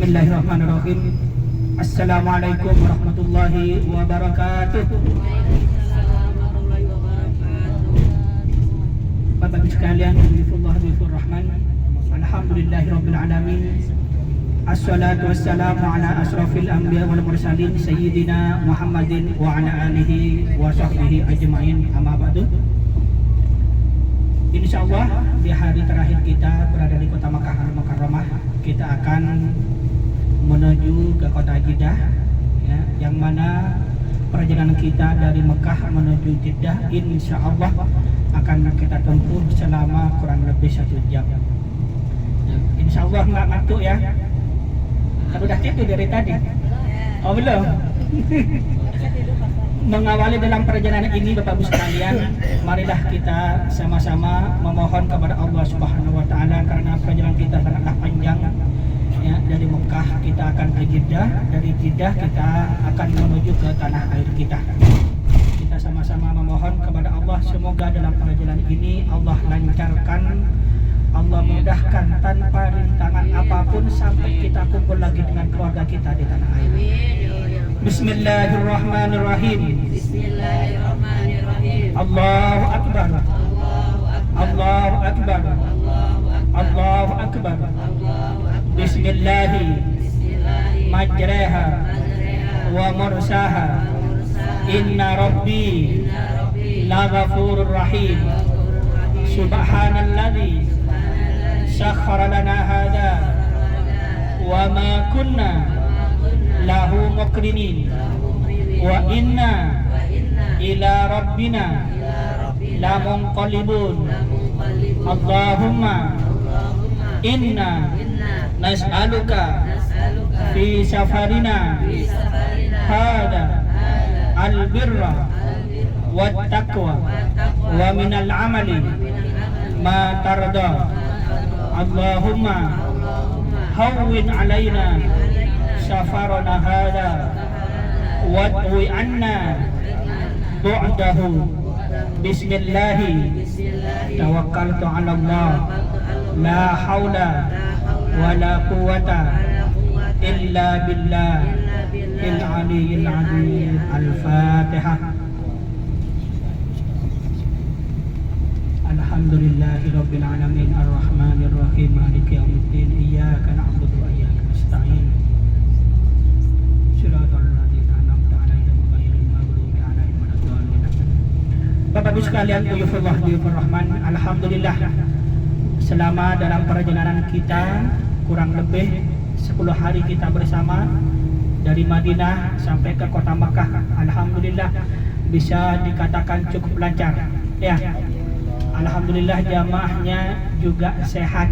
Bismillahirrahmanirrahim. Assalamualaikum warahmatullahi wabarakatuh. Bapak Ibu sekalian, Bismillahirrahmanirrahim. Rahman. Alhamdulillahirabbil alamin. Assalatu wassalamu ala asrafil anbiya wal mursalin sayyidina Muhammadin wa ala alihi wa sahbihi ajma'in. Amma ba'du. Insyaallah di hari terakhir kita berada di kota Makkah Al-Mukarramah, kita akan menuju ke kota Jeddah, ya, yang mana perjalanan kita dari Mekah menuju Jeddah insyaallah akan kita tempuh selama kurang lebih 1 jam. Insyaallah nggak ngantuk ya. Kan udah tidur dari tadi? Oh belum? Mengawali dalam perjalanan ini Bapak Ibu sekalian, marilah kita sama-sama memohon kepada Allah Subhanahu wa taala, karena perjalanan kita sangatlah panjang. Ya, dari Mekah kita akan ke Jeddah, dari Jeddah kita akan menuju ke tanah air kita. Kita sama-sama memohon kepada Allah, semoga dalam perjalanan ini Allah lancarkan, Allah mudahkan tanpa rintangan apapun sampai kita kumpul lagi dengan keluarga kita di tanah air. Bismillahirrahmanirrahim. Bismillahirrahmanirrahim. Allahu Akbar. Allahu Akbar. Allahu Akbar. Bismillahi majraha wa mursaha. Inna Rabbi laghafurur rahim. Subhanalladzi sakhkhara lana hadza wa ma kunna lahu muqrinin wa inna ila rabbina lamunqalibun. Allahumma inna nas'aluka fi safarina hada albirra wat taqwa wa minal amali ma tarda. Allahumma hawwin alaina safarana hada wadwi anna bu'dahu. Bismillahi tawakkaltu ala Allah, la hawla wa la quwwata illa billah al-aliyyil azim. Al-Fatihah. Alhamdulillahi rabbil alamin, arrahmanir rahim, maliki yaumiddin, iyyaka na'budu wa iyyaka nasta'in. Shiratal ladzina an'amta 'alaihim ghairil maghdubi 'alaihim waladdallin. Bapak Ibu sekalian, Duyufullah Duyufur Rahman, alhamdulillah selama dalam perjalanan kita kurang lebih 10 hari kita bersama dari Madinah sampai ke kota Makkah, alhamdulillah bisa dikatakan cukup lancar ya. Alhamdulillah jamaahnya juga sehat.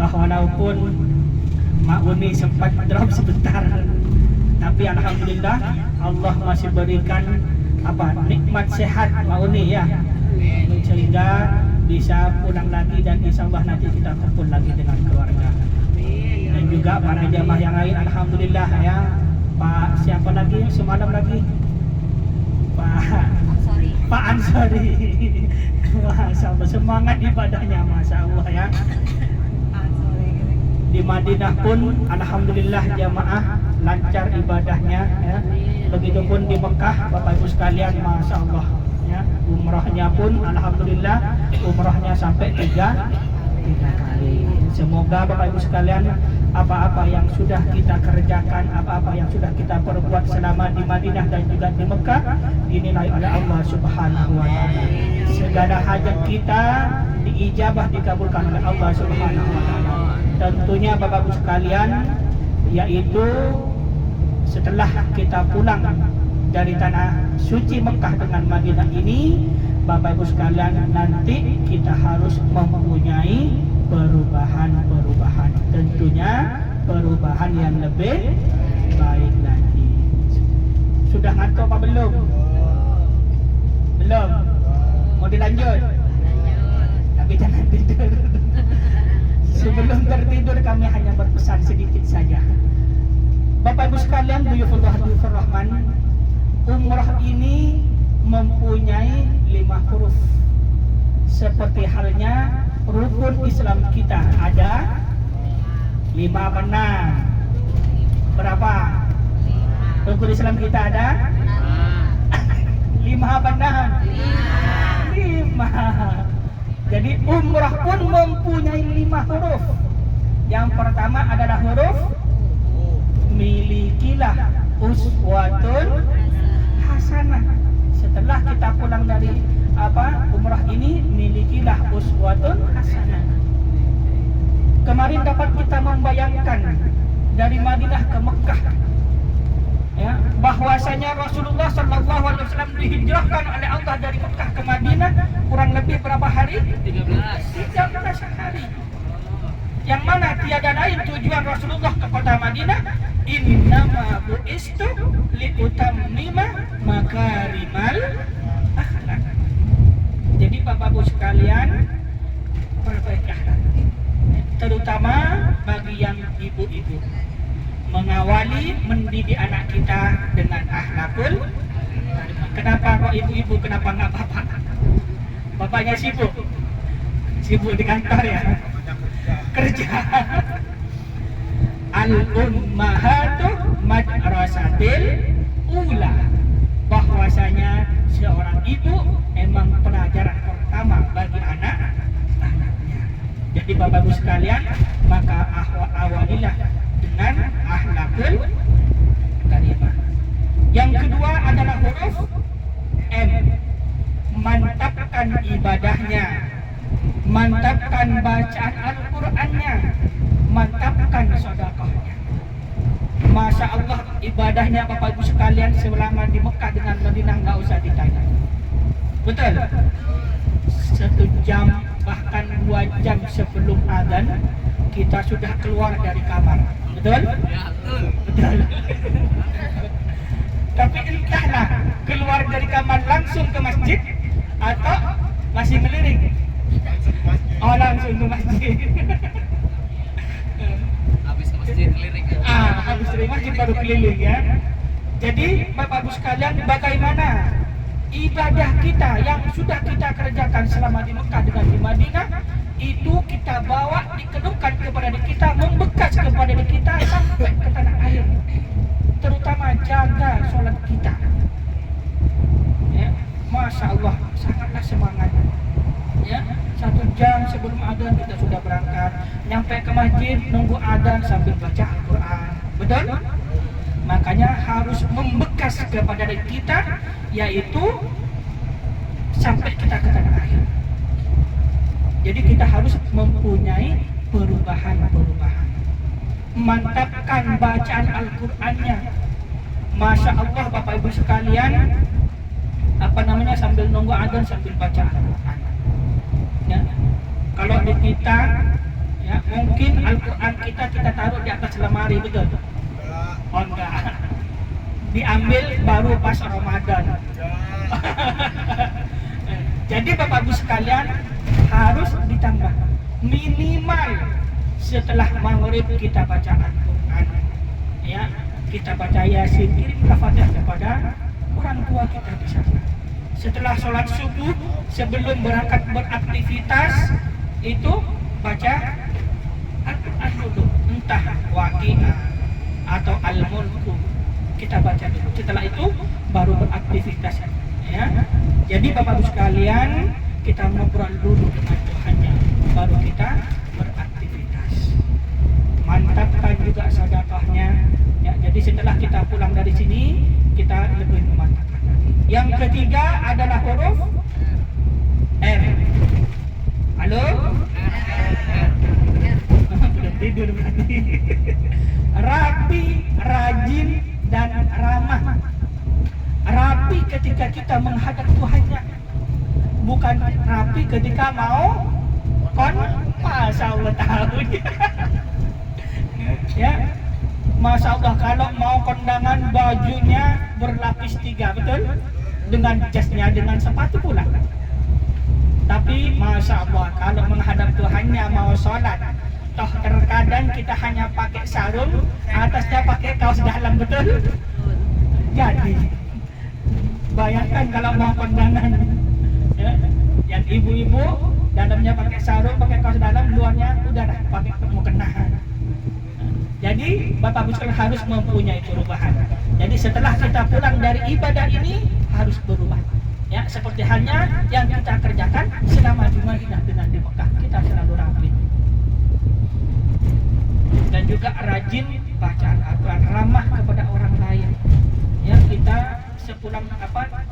Walaupun Mak Uni sempat drop sebentar, tapi alhamdulillah Allah masih berikan nikmat sehat Mak Uni ya, sehingga bisa pulang lagi dan insyaallah nanti kita kumpul lagi dengan keluarga. Dan juga para jamaah yang lain alhamdulillah ya. Pak siapa lagi semalam lagi? Pak Ansari. Masya Allah, semangat ibadahnya Masya Allah ya. Di Madinah pun alhamdulillah jamaah lancar ibadahnya ya. Begitupun di Mekah Bapak Ibu sekalian, Masya Allah ya. Umrahnya pun alhamdulillah umrahnya sampai 3 kali. Semoga Bapak Ibu sekalian, apa-apa yang sudah kita kerjakan, apa-apa yang sudah kita perbuat selama di Madinah dan juga di Mekah dinilai oleh Allah Subhanahu wa taala. Segala hajat kita diijabah, dikabulkan oleh Allah Subhanahu wa taala. Tentunya Bapak Ibu sekalian, yaitu setelah kita pulang dari tanah suci Mekah dengan Madinah ini, Bapak Ibu sekalian, nanti kita harus mempunyai perubahan-perubahan, tentunya perubahan yang lebih baik lagi. Sudah ngantuk apa belum? Belum? Mau dilanjut? Tapi jangan tidur. Sebelum tertidur kami hanya berpesan sedikit saja. Bapak Ibu sekalian, Duyufullah Duyufur Rahman, umrah ini mempunyai 5 huruf. Seperti halnya rukun Islam kita ada 5 apa 6? Berapa? Rukun Islam kita ada? 5 apa 6? 5. Jadi umrah pun mempunyai 5 huruf. Yang pertama adalah huruf milikilah uswatun hasanah. Setelah kita pulang dari umrah ini, milikilah uswatun hasanah. Kemarin dapat kita membayangkan dari Madinah ke Mekah, ya, bahwasanya Rasulullah Sallallahu Alaihi Wasallam dihijrahkan oleh Allah dari Mekah ke Madinah kurang lebih berapa hari? 13 hari. Yang mana tiada lain tujuan Rasulullah ke kota Madinah, innama bu'istu liutammima makarimal akhlak. Jadi Bapak-Ibu sekalian, perbaiki akhlak, terutama bagi yang ibu-ibu, mengawali mendidik anak kita dengan akhlakul karimah. Kenapa kok ibu-ibu, kenapa nggak bapak? Bapaknya sibuk di kantor ya, kerja. Al-ummahatu madrasatil ula, bahwasanya seorang ibu emang pelajaran pertama bagi anak-anaknya. Jadi Bapak-Ibu sekalian, maka awalilah dengan akhlakul karimah. Yang kedua adalah huruf M, mantapkan ibadahnya, mantapkan bacaan Al-Qur'annya, mantapkan sedekahnya. Masya Allah, ibadahnya Bapak-Ibu sekalian selama di Mekah dengan Madinah nggak usah ditanya. Betul? 1 jam bahkan 2 jam sebelum azan kita sudah keluar dari kamar. Betul? Ya, betul. Betul. Tapi entahlah keluar dari kamar langsung ke masjid atau masih ngelirik. Oh, langsung ke masjid. Habis ke masjid keliling ya. Habis dari masjid baru keliling ya. Jadi Bapak-Ibu sekalian, bagaimana ibadah kita yang sudah kita kerjakan selama di Mekah dengan di Madinah itu kita bawa, dikedukan kepada diri kita, membekas kepada diri kita sampai ke tanah air. Terutama jaga sholat kita, ya. Masya Allah, sangatlah semangat, ya. 1 jam sebelum adzan kita sudah berangkat, nyampe ke masjid nunggu adzan sambil baca Al-Quran. Betul? Makanya harus membekas kepada diri kita, yaitu sampai kita ke tanah air. Jadi kita harus mempunyai perubahan-perubahan, mantapkan bacaan Al-Qur'annya. Masya Allah Bapak-Ibu sekalian, sambil nunggu adzan sambil baca Al-Qur'an, ya. Kalau di kita, ya, mungkin Al-Qur'an kita taruh di atas lemari, betul? Oh enggak, diambil baru pas Ramadan. Jadi Bapak-Ibu sekalian, harus ditambah minimal setelah maghrib kita baca Al-Quran, ya, kita baca Yasin, kirim Fatihah kepada orang tua kita di sana. Setelah sholat subuh, sebelum berangkat beraktivitas itu baca Al-Quran dulu, entah Waqiah atau Al-Mulku, kita baca dulu. Setelah itu baru beraktivitas, ya. Jadi Bapak-Ibu sekalian, kita ngobrol dulu dengan Tuhannya, baru kita beraktivitas. Mantapkan juga sedekahnya, ya. Jadi setelah kita pulang dari sini, kita lebih memantapkan lagi. Yang ketiga adalah huruf R. Halo? Belum tidur berarti. Rapi, rajin, dan ramah. Rapi ketika kita menghadap Tuhannya, bukan rapi ketika mau Masya Allah tahu. Ya, Masya Allah, kalau mau kondangan bajunya berlapis 3, betul? Dengan jasnya, dengan sepatu pula. Tapi Masya Allah, kalau menghadap Tuhannya mau sholat, toh terkadang kita hanya pakai sarung, atasnya pakai kaos dalam, betul? Jadi bayangkan kalau mau kondangan, ya, yang ibu-ibu dalamnya pakai sarung, pakai kaos dalam, luarnya udah dah pakai mukena. Jadi Bapak Ibu sekalian harus mempunyai perubahan. Jadi setelah kita pulang dari ibadah ini harus berubah. Ya, seperti halnya yang kita kerjakan selama di Madinah dengan di Mekah, kita selalu rapi. Dan juga rajin bacaan Al-Quran, ramah kepada orang lain. Ya, kita sepulang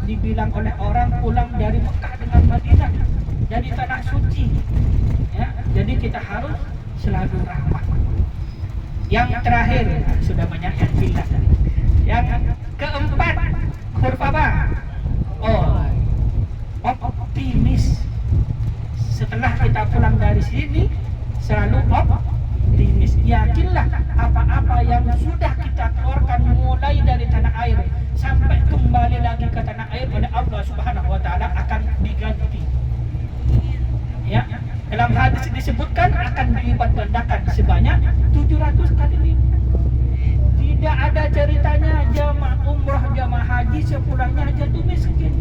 dibilang oleh orang pulang dari Mekah dengan Madinah, jadi tanah suci. Ya, jadi kita harus selalu ramah. Yang terakhir, sudah banyak yang bilang. Yang keempat, huruf apa? Optimis. Setelah kita pulang dari sini, selalu optimis. Yakinlah apa-apa yang sudah kita keluarkan mulai dari tanah air sampai kembali lagi ke tanah air oleh Allah Subhanahu wa taala akan diganti. Ya, dalam hadis disebutkan akan dilipat gandakan sebanyak 700 kali lipat. Tidak ada ceritanya jamaah umrah, jamaah haji sepulangnya jatuh miskin.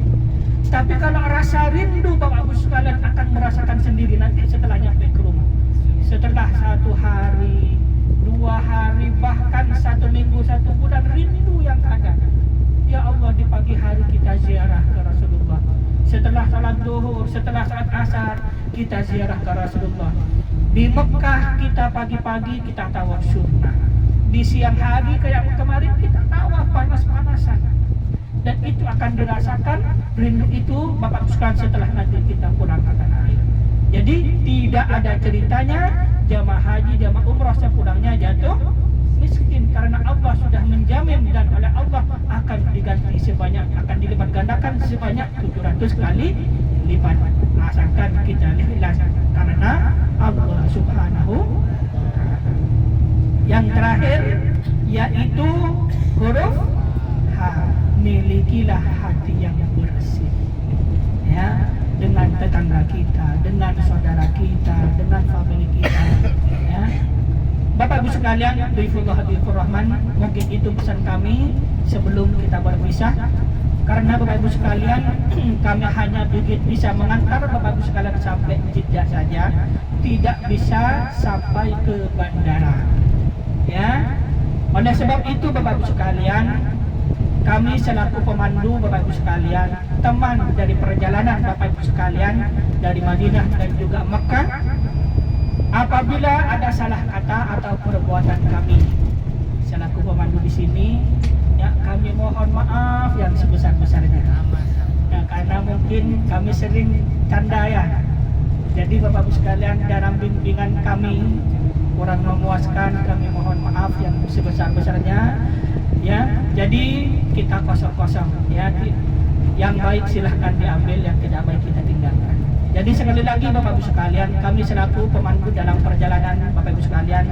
Tapi kalau rasa rindu Bapak Ibu sekalian akan merasakan sendiri nanti setelah nyampe ke rumah. Setelah 1 hari, 2 hari, bahkan 1 minggu, 1 bulan, rindu yang ada. Ya Allah, di pagi hari kita ziarah ke Rasulullah. Setelah salat zuhur, setelah salat asar, kita ziarah ke Rasulullah. Di Mekah kita pagi-pagi kita tawaf sunnah. Di siang hari kayak kemarin kita tawaf panas-panasan. Dan itu akan dirasakan rindu itu Bapak sekalian setelah nanti kita pulang ke tanah air. Jadi tidak ada ceritanya jamaah haji, jamaah umrah sepulangnya jatuh miskin, karena Allah sudah menjamin dan oleh Allah akan diganti sebanyak, akan dilipat gandakan sebanyak 700 kali lipat. Asalkan kita ikhlas karena Allah Subhanahu wa taala. Yang terakhir yaitu huruf H. Milikilah hati yang bersih. Ya, dengan tetangga kita, dengan saudara kita, dengan famili kita. Ya. Bapak Ibu sekalian, Dhaifullah Habibur Rahman, mungkin itu pesan kami sebelum kita berpisah. Karena Bapak Ibu sekalian, kami hanya bisa mengantar Bapak Ibu sekalian sampai Jeddah saja, tidak bisa sampai ke bandara. Ya, oleh sebab itu Bapak Ibu sekalian, kami selaku pemandu Bapak Ibu sekalian, teman dari perjalanan Bapak Ibu sekalian dari Madinah dan juga Mekah, apabila ada salah kata atau perbuatan kami selaku pemandu di sini, ya kami mohon maaf yang sebesar-besarnya. Ya, karena mungkin kami sering canda ya. Jadi Bapak Ibu sekalian, dalam bimbingan kami kurang memuaskan, kami mohon maaf yang sebesar-besarnya. Ya, jadi kita kosong-kosong. Ya, yang baik silahkan diambil, yang tidak baik kita tinggalkan. Jadi sekali lagi Bapak Ibu sekalian, kami selaku pemandu dalam perjalanan Bapak Ibu sekalian,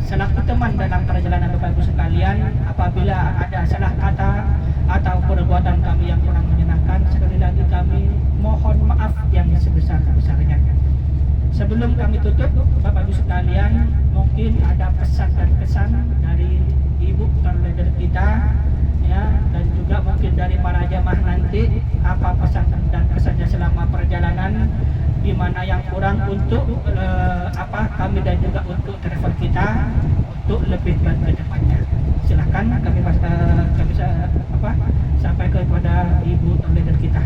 selaku teman dalam perjalanan Bapak Ibu sekalian, apabila ada salah kata atau perbuatan kami yang kurang menyenangkan, sekali lagi kami mohon maaf yang sebesar-besarnya. Sebelum kami tutup, Bapak Ibu sekalian, mungkin ada pesan dan kesan dari Ibu terleader kita, ya, dan juga mungkin dari para jamaah nanti, apa pesan dan kesannya selama perjalanan, di mana yang kurang untuk kami dan juga untuk travel kita untuk lebih baik ke depannya. Silahkan kami sampai kepada Ibu terleader kita.